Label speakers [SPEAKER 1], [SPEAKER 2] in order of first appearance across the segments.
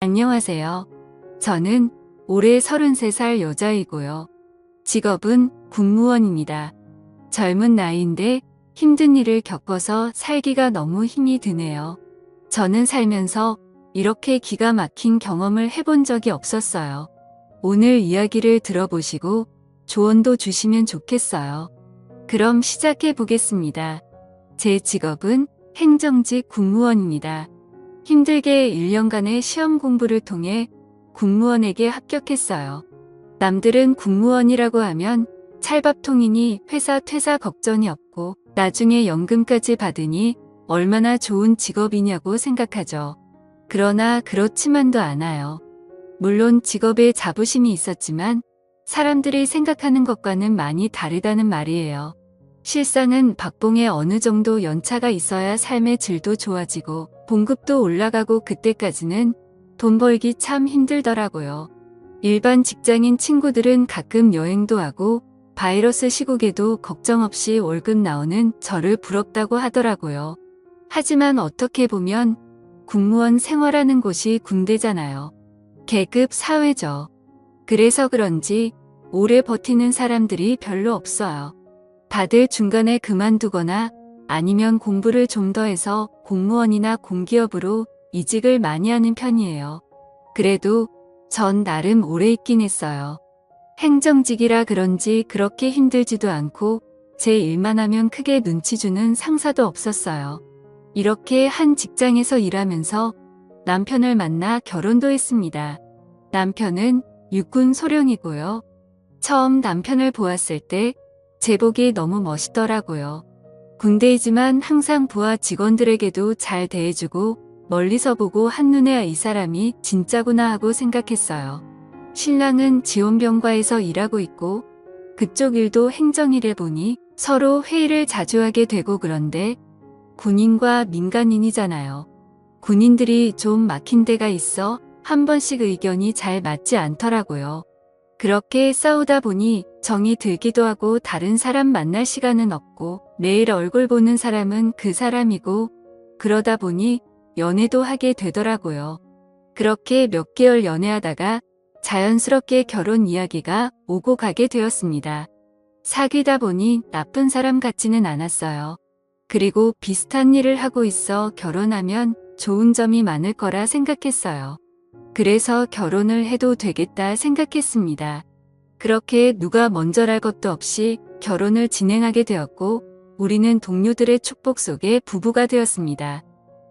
[SPEAKER 1] 안녕하세요. 저는 올해 33살 여자이고요. 직업은 공무원입니다. 젊은 나이인데 힘든 일을 겪어서 살기가 너무 힘이 드네요. 저는 살면서 이렇게 기가 막힌 경험을 해본 적이 없었어요. 오늘 이야기를 들어보시고 조언도 주시면 좋겠어요. 그럼 시작해 보겠습니다. 제 직업은 행정직 공무원입니다. 힘들게 1년간의 시험 공부를 통해 공무원에게 합격했어요. 남들은 공무원이라고 하면 찰밥통이니 회사 퇴사 걱정이 없고 나중에 연금까지 받으니 얼마나 좋은 직업이냐고 생각하죠. 그러나 그렇지만도 않아요. 물론 직업에 자부심이 있었지만 사람들이 생각하는 것과는 많이 다르다는 말이에요. 실상은 박봉에 어느 정도 연차가 있어야 삶의 질도 좋아지고 봉급도 올라가고 그때까지는 돈 벌기 참 힘들더라고요. 일반 직장인 친구들은 가끔 여행도 하고 바이러스 시국에도 걱정 없이 월급 나오는 저를 부럽다고 하더라고요. 하지만 어떻게 보면 공무원 생활하는 곳이 군대잖아요. 계급 사회죠. 그래서 그런지 오래 버티는 사람들이 별로 없어요. 다들 중간에 그만두거나 아니면 공부를 좀 더 해서 공무원이나 공기업으로 이직을 많이 하는 편이에요. 그래도 전 나름 오래 있긴 했어요. 행정직이라 그런지 그렇게 힘들지도 않고 제 일만 하면 크게 눈치 주는 상사도 없었어요. 이렇게 한 직장에서 일하면서 남편을 만나 결혼도 했습니다. 남편은 육군 소령이고요. 처음 남편을 보았을 때 제복이 너무 멋있더라고요. 군대이지만 항상 부하 직원들에게도 잘 대해주고 멀리서 보고 한눈에 이 사람이 진짜구나 하고 생각했어요. 신랑은 지원병과에서 일하고 있고 그쪽 일도 행정일에 보니 서로 회의를 자주 하게 되고 그런데 군인과 민간인이잖아요. 군인들이 좀 막힌 데가 있어 한 번씩 의견이 잘 맞지 않더라고요. 그렇게 싸우다 보니 정이 들기도 하고 다른 사람 만날 시간은 없고 매일 얼굴 보는 사람은 그 사람이고 그러다 보니 연애도 하게 되더라고요. 그렇게 몇 개월 연애하다가 자연스럽게 결혼 이야기가 오고 가게 되었습니다. 사귀다 보니 나쁜 사람 같지는 않았어요. 그리고 비슷한 일을 하고 있어 결혼하면 좋은 점이 많을 거라 생각했어요. 그래서 결혼을 해도 되겠다 생각했습니다. 그렇게 누가 먼저랄 것도 없이 결혼을 진행하게 되었고 우리는 동료들의 축복 속에 부부가 되었습니다.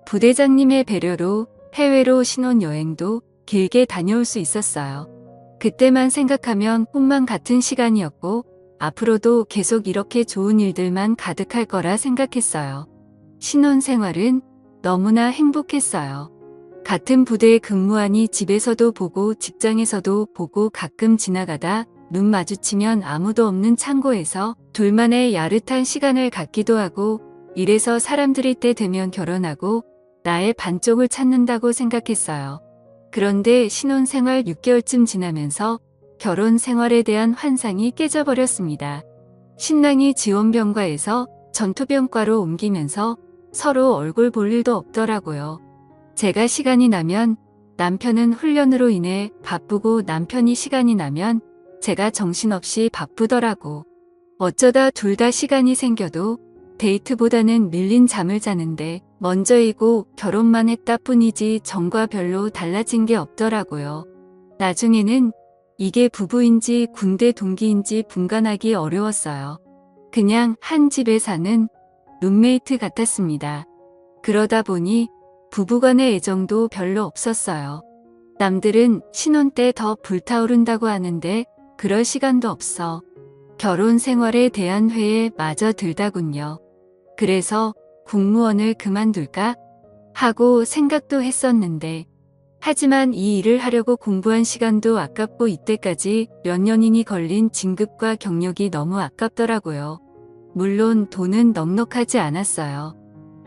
[SPEAKER 1] 부대장님의 배려로 해외로 신혼여행도 길게 다녀올 수 있었어요. 그때만 생각하면 꿈만 같은 시간이었고 앞으로도 계속 이렇게 좋은 일들만 가득할 거라 생각했어요. 신혼생활은 너무나 행복했어요. 같은 부대에 근무하니 집에서도 보고 직장에서도 보고 가끔 지나가다 눈 마주치면 아무도 없는 창고에서 둘만의 야릇한 시간을 갖기도 하고 이래서 사람들이 때 되면 결혼하고 나의 반쪽을 찾는다고 생각했어요. 그런데 신혼생활 6개월쯤 지나면서 결혼 생활에 대한 환상이 깨져버렸습니다. 신랑이 지원병과에서 전투병과로 옮기면서 서로 얼굴 볼 일도 없더라고요. 제가 시간이 나면 남편은 훈련으로 인해 바쁘고 남편이 시간이 나면 제가 정신없이 바쁘더라고. 어쩌다 둘 다 시간이 생겨도 데이트보다는 밀린 잠을 자는데 먼저이고 결혼만 했다 뿐이지 전과 별로 달라진 게 없더라고요. 나중에는 이게 부부인지 군대 동기인지 분간하기 어려웠어요. 그냥 한 집에 사는 룸메이트 같았습니다. 그러다 보니 부부간의 애정도 별로 없었어요. 남들은 신혼 때 더 불타오른다고 하는데 그럴 시간도 없어. 결혼 생활에 대한 회에 마저 들다군요. 그래서 공무원을 그만둘까 하고 생각도 했었는데 하지만 이 일을 하려고 공부한 시간도 아깝고 이때까지 몇 년이니 걸린 진급과 경력이 너무 아깝더라고요. 물론 돈은 넉넉하지 않았어요.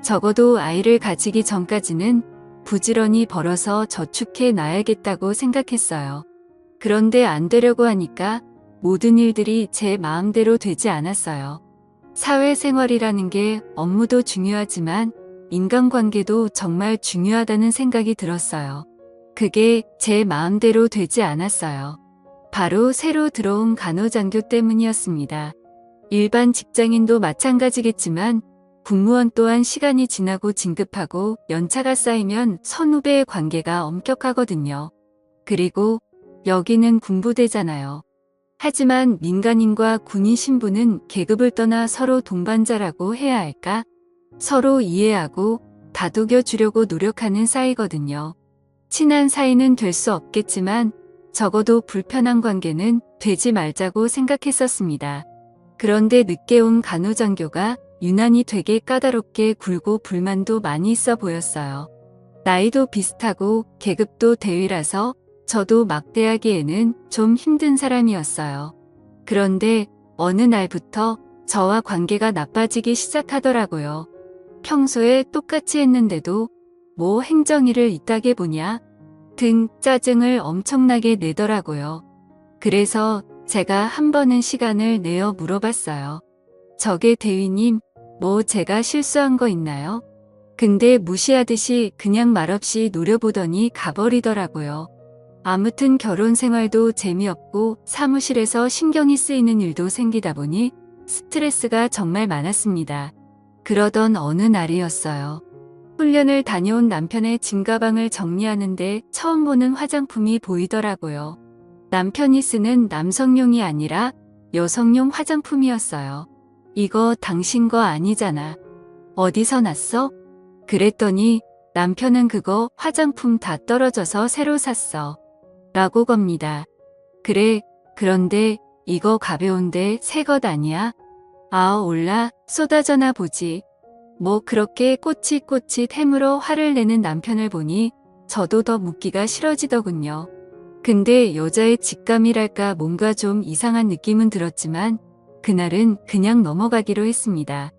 [SPEAKER 1] 적어도 아이를 가지기 전까지는 부지런히 벌어서 저축해 놔야겠다고 생각했어요. 그런데 안 되려고 하니까 모든 일들이 제 마음대로 되지 않았어요. 사회생활이라는 게 업무도 중요하지만 인간관계도 정말 중요하다는 생각이 들었어요. 그게 제 마음대로 되지 않았어요. 바로 새로 들어온 간호장교 때문이었습니다. 일반 직장인도 마찬가지겠지만 군무원 또한 시간이 지나고 진급하고 연차가 쌓이면 선후배의 관계가 엄격하거든요. 그리고 여기는 군부대잖아요. 하지만 민간인과 군인 신분은 계급을 떠나 서로 동반자라고 해야 할까? 서로 이해하고 다독여 주려고 노력하는 사이거든요. 친한 사이는 될 수 없겠지만 적어도 불편한 관계는 되지 말자고 생각했었습니다. 그런데 늦게 온 간호장교가 유난히 되게 까다롭게 굴고 불만도 많이 있어 보였어요. 나이도 비슷하고 계급도 대위라서 저도 막대하기에는 좀 힘든 사람이었어요. 그런데 어느 날부터 저와 관계가 나빠지기 시작하더라고요. 평소에 똑같이 했는데도 뭐 행정일을 이따게 보냐 등 짜증을 엄청나게 내더라고요. 그래서 제가 한 번은 시간을 내어 물어봤어요. 저게 대위님, 뭐 제가 실수한 거 있나요? 근데 무시하듯이 그냥 말없이 노려보더니 가버리더라고요. 아무튼 결혼 생활도 재미없고 사무실에서 신경이 쓰이는 일도 생기다 보니 스트레스가 정말 많았습니다. 그러던 어느 날이었어요. 훈련을 다녀온 남편의 짐가방을 정리하는데 처음 보는 화장품이 보이더라고요. 남편이 쓰는 남성용이 아니라 여성용 화장품이었어요. 이거 당신 거 아니잖아. 어디서 났어? 그랬더니 남편은 그거 화장품 다 떨어져서 새로 샀어. 라고 겁니다. 그래, 그런데 이거 가벼운데 새 것 아니야? 아, 올라 쏟아져나 보지. 뭐 그렇게 꼬칫꼬칫 해물어 화를 내는 남편을 보니 저도 더 묻기가 싫어지더군요. 근데 여자의 직감이랄까 뭔가 좀 이상한 느낌은 들었지만 그날은 그냥 넘어가기로 했습니다.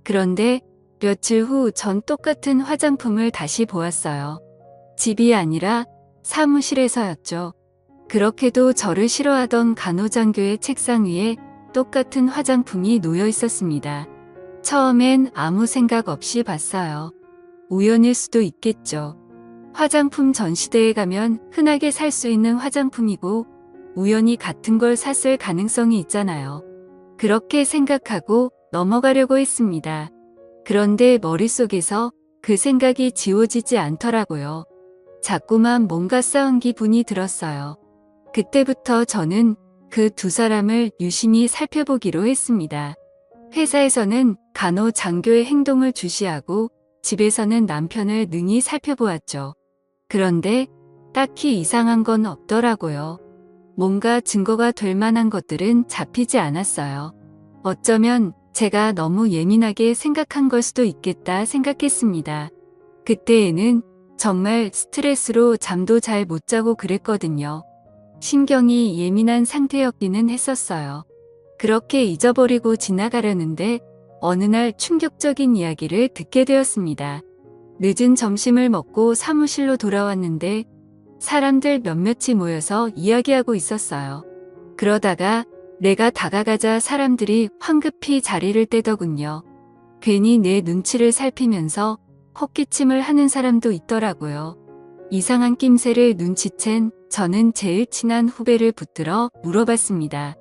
[SPEAKER 1] 그런데 며칠 후 전 똑같은 화장품을 다시 보았어요. 집이 아니라 사무실에서였죠. 그렇게도 저를 싫어하던 간호장교의 책상 위에 똑같은 화장품이 놓여 있었습니다. 처음엔 아무 생각 없이 봤어요. 우연일 수도 있겠죠. 화장품 전시대에 가면 흔하게 살 수 있는 화장품이고 우연히 같은 걸 샀을 가능성이 있잖아요. 그렇게 생각하고 넘어가려고 했습니다. 그런데 머릿속에서 그 생각이 지워지지 않더라고요. 자꾸만 뭔가 싸운 기분이 들었어요. 그때부터 저는 그 두 사람을 유심히 살펴보기로 했습니다. 회사에서는 간호장교의 행동을 주시하고 집에서는 남편을 능히 살펴보았죠. 그런데 딱히 이상한 건 없더라고요. 뭔가 증거가 될 만한 것들은 잡히지 않았어요. 어쩌면 제가 너무 예민하게 생각한 걸 수도 있겠다 생각했습니다. 그때에는 정말 스트레스로 잠도 잘 못 자고 그랬거든요. 신경이 예민한 상태였기는 했었어요. 그렇게 잊어버리고 지나가려는데 어느 날 충격적인 이야기를 듣게 되었습니다. 늦은 점심을 먹고 사무실로 돌아왔는데 사람들 몇몇이 모여서 이야기하고 있었어요. 그러다가 내가 다가가자 사람들이 황급히 자리를 떼더군요. 괜히 내 눈치를 살피면서 헛기침을 하는 사람도 있더라고요. 이상한 낌새를 눈치챈 저는 제일 친한 후배를 붙들어 물어봤습니다.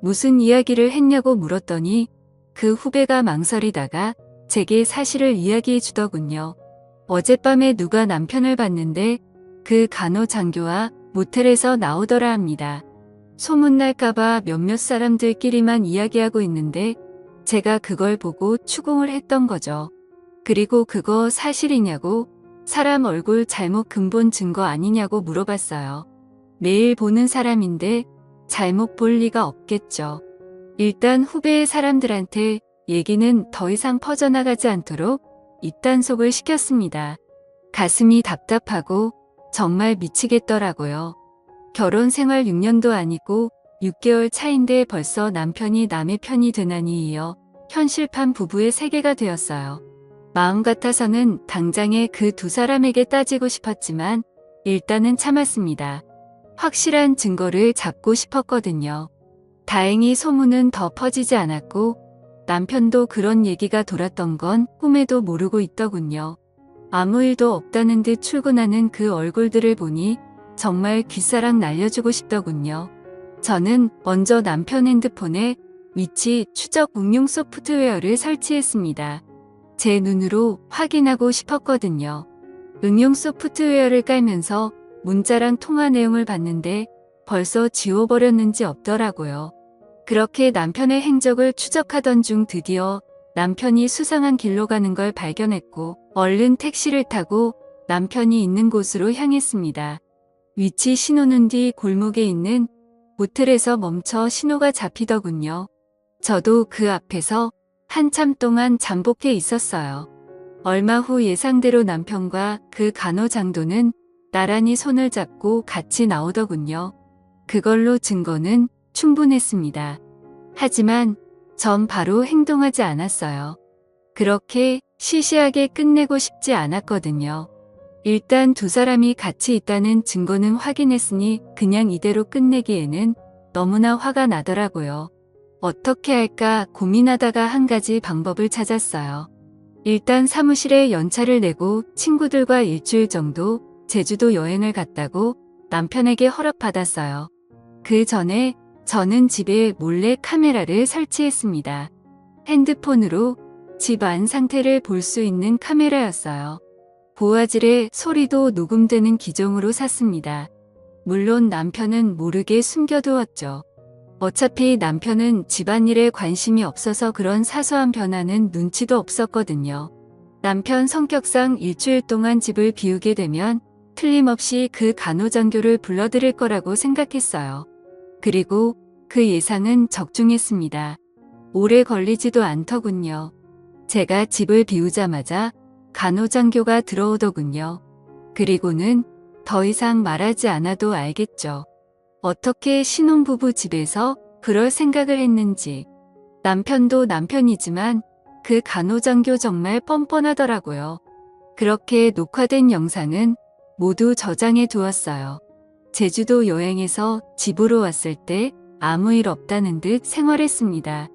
[SPEAKER 1] 무슨 이야기를 했냐고 물었더니 그 후배가 망설이다가 제게 사실을 이야기해 주더군요. 어젯밤에 누가 남편을 봤는데 그 간호장교와 모텔에서 나오더라 합니다. 소문날까봐 몇몇 사람들끼리만 이야기하고 있는데 제가 그걸 보고 추궁을 했던 거죠. 그리고 그거 사실이냐고 사람 얼굴 잘못 근본 증거 아니냐고 물어봤어요. 매일 보는 사람인데 잘못 볼 리가 없겠죠. 일단 후배의 사람들한테 얘기는 더 이상 퍼져나가지 않도록 입단속을 시켰습니다. 가슴이 답답하고 정말 미치겠더라고요. 결혼 생활 6년도 아니고 6개월 차인데 벌써 남편이 남의 편이 되나니 이어 현실판 부부의 세계가 되었어요. 마음 같아서는 당장에 그 두 사람에게 따지고 싶었지만 일단은 참았습니다. 확실한 증거를 잡고 싶었거든요. 다행히 소문은 더 퍼지지 않았고 남편도 그런 얘기가 돌았던 건 꿈에도 모르고 있더군요. 아무 일도 없다는 듯 출근하는 그 얼굴들을 보니 정말 귓사랑 날려주고 싶더군요. 저는 먼저 남편 핸드폰에 위치 추적 응용 소프트웨어를 설치했습니다. 제 눈으로 확인하고 싶었거든요. 응용 소프트웨어를 깔면서 문자랑 통화 내용을 봤는데 벌써 지워버렸는지 없더라고요. 그렇게 남편의 행적을 추적하던 중 드디어 남편이 수상한 길로 가는 걸 발견했고 얼른 택시를 타고 남편이 있는 곳으로 향했습니다. 위치 신호는 뒤 골목에 있는 모텔에서 멈춰 신호가 잡히더군요. 저도 그 앞에서 한참 동안 잠복해 있었어요. 얼마 후 예상대로 남편과 그 간호장도는 나란히 손을 잡고 같이 나오더군요. 그걸로 증거는 충분했습니다. 하지만 전 바로 행동하지 않았어요. 그렇게 시시하게 끝내고 싶지 않았거든요. 일단 두 사람이 같이 있다는 증거는 확인했으니 그냥 이대로 끝내기에는 너무나 화가 나더라고요. 어떻게 할까 고민하다가 한 가지 방법을 찾았어요. 일단 사무실에 연차를 내고 친구들과 일주일 정도 제주도 여행을 갔다고 남편에게 허락받았어요. 그 전에 저는 집에 몰래 카메라를 설치했습니다. 핸드폰으로 집 안 상태를 볼 수 있는 카메라였어요. 고화질의 소리도 녹음되는 기종으로 샀습니다. 물론 남편은 모르게 숨겨두었죠. 어차피 남편은 집안일에 관심이 없어서 그런 사소한 변화는 눈치도 없었거든요. 남편 성격상 일주일 동안 집을 비우게 되면 틀림없이 그 간호장교를 불러들일 거라고 생각했어요. 그리고 그 예상은 적중했습니다. 오래 걸리지도 않더군요. 제가 집을 비우자마자 간호장교가 들어오더군요. 그리고는 더 이상 말하지 않아도 알겠죠. 어떻게 신혼부부 집에서 그럴 생각을 했는지. 남편도 남편이지만 그 간호장교 정말 뻔뻔하더라고요. 그렇게 녹화된 영상은 모두 저장해 두었어요. 제주도 여행에서 집으로 왔을 때 아무 일 없다는 듯 생활했습니다.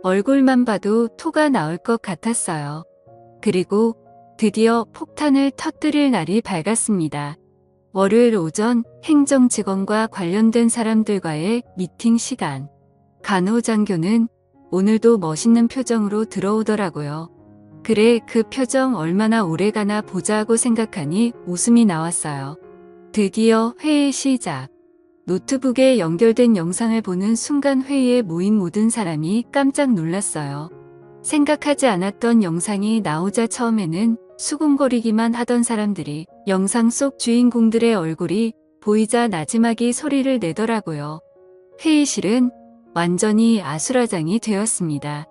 [SPEAKER 1] 얼굴만 봐도 토가 나올 것 같았어요. 그리고 드디어 폭탄을 터뜨릴 날이 밝았습니다. 월요일 오전 행정 직원과 관련된 사람들과의 미팅 시간. 간호장교는 오늘도 멋있는 표정으로 들어오더라고요. 그래, 그 표정 얼마나 오래가나 보자 하고 생각하니 웃음이 나왔어요. 드디어 회의 시작. 노트북에 연결된 영상을 보는 순간 회의에 모인 모든 사람이 깜짝 놀랐어요. 생각하지 않았던 영상이 나오자 처음에는 수군거리기만 하던 사람들이 영상 속 주인공들의 얼굴이 보이자 나지막이 소리를 내더라고요. 회의실은 완전히 아수라장이 되었습니다.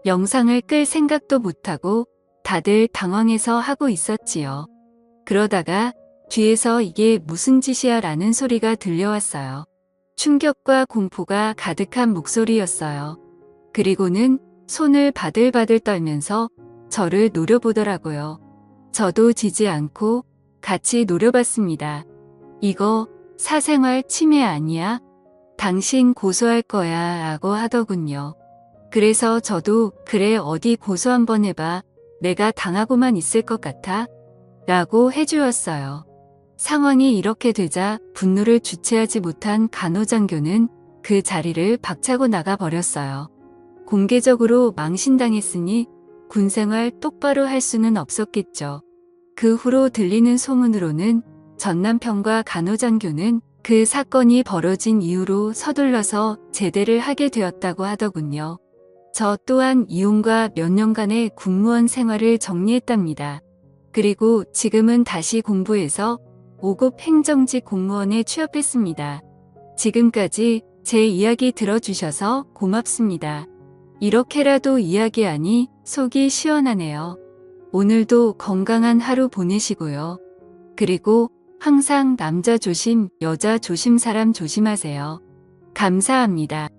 [SPEAKER 1] 영상을 끌 생각도 못하고 다들 당황해서 하고 있었지요. 그러다가 뒤에서 이게 무슨 짓이야 라는 소리가 들려왔어요. 충격과 공포가 가득한 목소리였어요. 그리고는 손을 바들바들 떨면서 저를 노려보더라고요. 저도 지지 않고 같이 노려봤습니다. 이거 사생활 침해 아니야? 당신 고소할 거야 라고 하더군요. 그래서 저도 그래 어디 고소 한번 해봐. 내가 당하고만 있을 것 같아? 라고 해주었어요. 상황이 이렇게 되자 분노를 주체하지 못한 간호장교는 그 자리를 박차고 나가버렸어요. 공개적으로 망신당했으니 군생활 똑바로 할 수는 없었겠죠. 그 후로 들리는 소문으로는 전 남편과 간호장교는 그 사건이 벌어진 이후로 서둘러서 제대를 하게 되었다고 하더군요. 저 또한 이혼과 몇 년간의 군무원 생활을 정리했답니다. 그리고 지금은 다시 공부해서 5급 행정직 공무원에 취업했습니다. 지금까지 제 이야기 들어주셔서 고맙습니다. 이렇게라도 이야기하니 속이 시원하네요. 오늘도 건강한 하루 보내시고요. 그리고 항상 남자 조심, 여자 조심, 사람 조심하세요. 감사합니다.